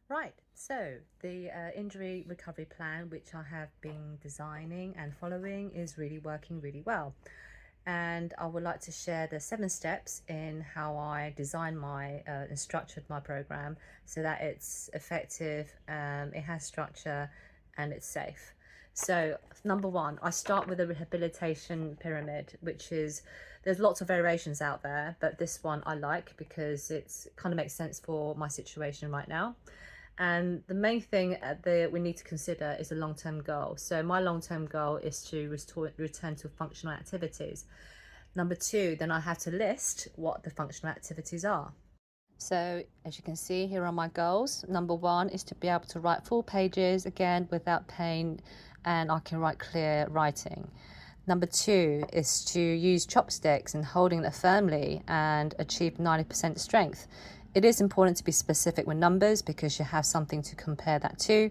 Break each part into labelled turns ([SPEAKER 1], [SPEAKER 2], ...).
[SPEAKER 1] Right, so the injury recovery plan, which I have been designing and following, is really working really well. And I would like to share the 7 steps in how I design my and structured my program so that it's effective, it has structure, and it's safe. So number 1, I start with a rehabilitation pyramid, which is, there's lots of variations out there, but this one I like because it's kind of makes sense for my situation right now. And the main thing that we need to consider is a long-term goal. So my long-term goal is to return to functional activities. Number 2, then I have to list what the functional activities are. So as you can see, here are my goals. Number 1 is to be able to write full pages, again, without pain, and I can write clear writing. Number 2 is to use chopsticks and holding it firmly and achieve 90% strength. It is important to be specific with numbers because you have something to compare that to.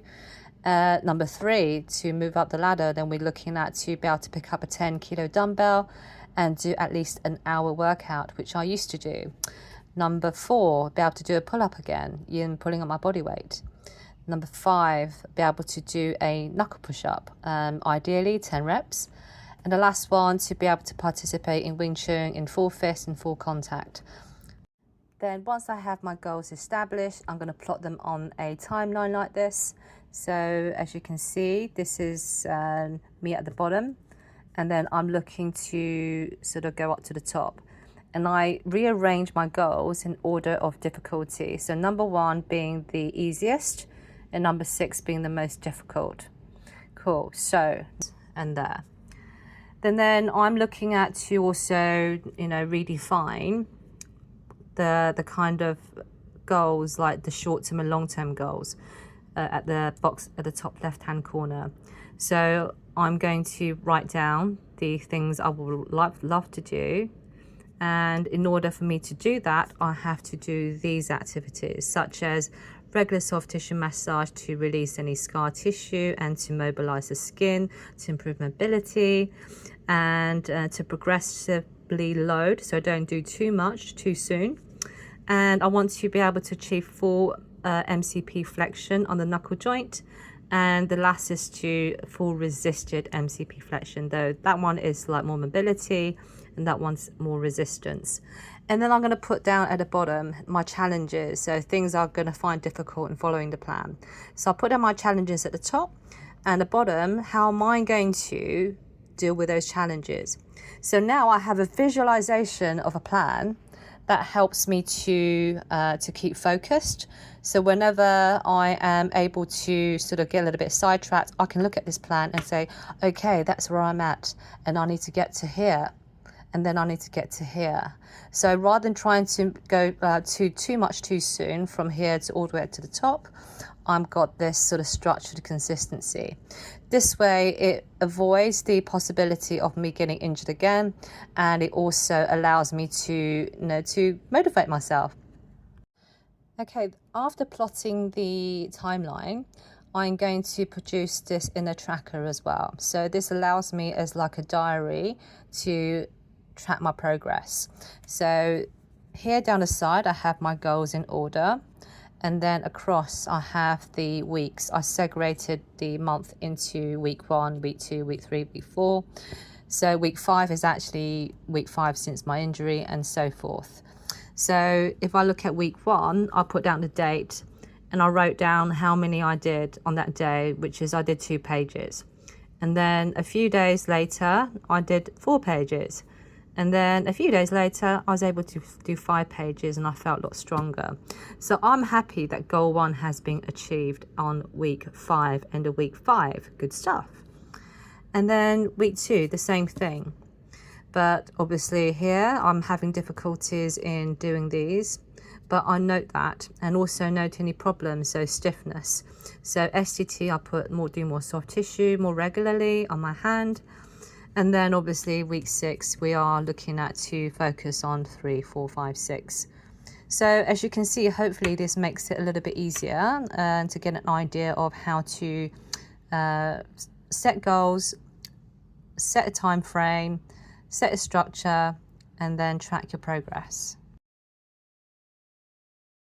[SPEAKER 1] Number 3, to move up the ladder, then we're looking at to be able to pick up a 10-kilo dumbbell and do at least an hour workout, which I used to do. Number 4, be able to do a pull-up again, pulling up my body weight. Number 5, be able to do a knuckle push-up, ideally 10 reps. And the last one, to be able to participate in Wing Chun in full fist and full contact. Then once I have my goals established, I'm going to plot them on a timeline like this. So as you can see, this is me at the bottom, and then I'm looking to sort of go up to the top. And I rearrange my goals in order of difficulty. So number 1 being the easiest, and number 6 being the most difficult. Cool, so, and there. Then I'm looking at to also, redefine the kind of goals, like the short-term and long-term goals at the box at the top left-hand corner. So I'm going to write down the things I would love to do, and in order for me to do that, I have to do these activities, such as regular soft tissue massage to release any scar tissue and to mobilize the skin, to improve mobility, and to progressively load, so don't do too much too soon. And I want to be able to achieve full MCP flexion on the knuckle joint. And the last is to full resisted MCP flexion, though that one is like more mobility and that one's more resistance. And then I'm going to put down at the bottom my challenges, so things I'm going to find difficult in following the plan. So I'll put down my challenges at the top, and the bottom, how am I going to deal with those challenges. So now I have a visualization of a plan that helps me to keep focused. So whenever I am able to sort of get a little bit sidetracked, I can look at this plan and say, okay, that's where I'm at, and I need to get to here, and then I need to get to here. So rather than trying to go too much too soon from here to all the way to the top, I've got this sort of structured consistency. This way it avoids the possibility of me getting injured again, and it also allows me to motivate myself. Okay, after plotting the timeline, I'm going to produce this in a tracker as well. So this allows me as like a diary to track my progress. So here down the side I have my goals in order, and then across I have the weeks. I segregated the month into week 1, week 2, week 3, week 4. So week 5 is actually week 5 since my injury, and so forth. So if I look at week 1, I put down the date and I wrote down how many I did on that day, which is I did 2 pages. And then a few days later I did 4 pages. And then a few days later, I was able to do 5 pages, and I felt a lot stronger. So I'm happy that goal 1 has been achieved on week 5, end of week 5. Good stuff. And then week 2, the same thing. But obviously here, I'm having difficulties in doing these. But I note that, and also note any problems, so stiffness. So STT, I do more soft tissue more regularly on my hand. And then obviously week 6, we are looking at to focus on 3, 4, 5, 6. So as you can see, hopefully this makes it a little bit easier to get an idea of how to set goals, set a time frame, set a structure, and then track your progress.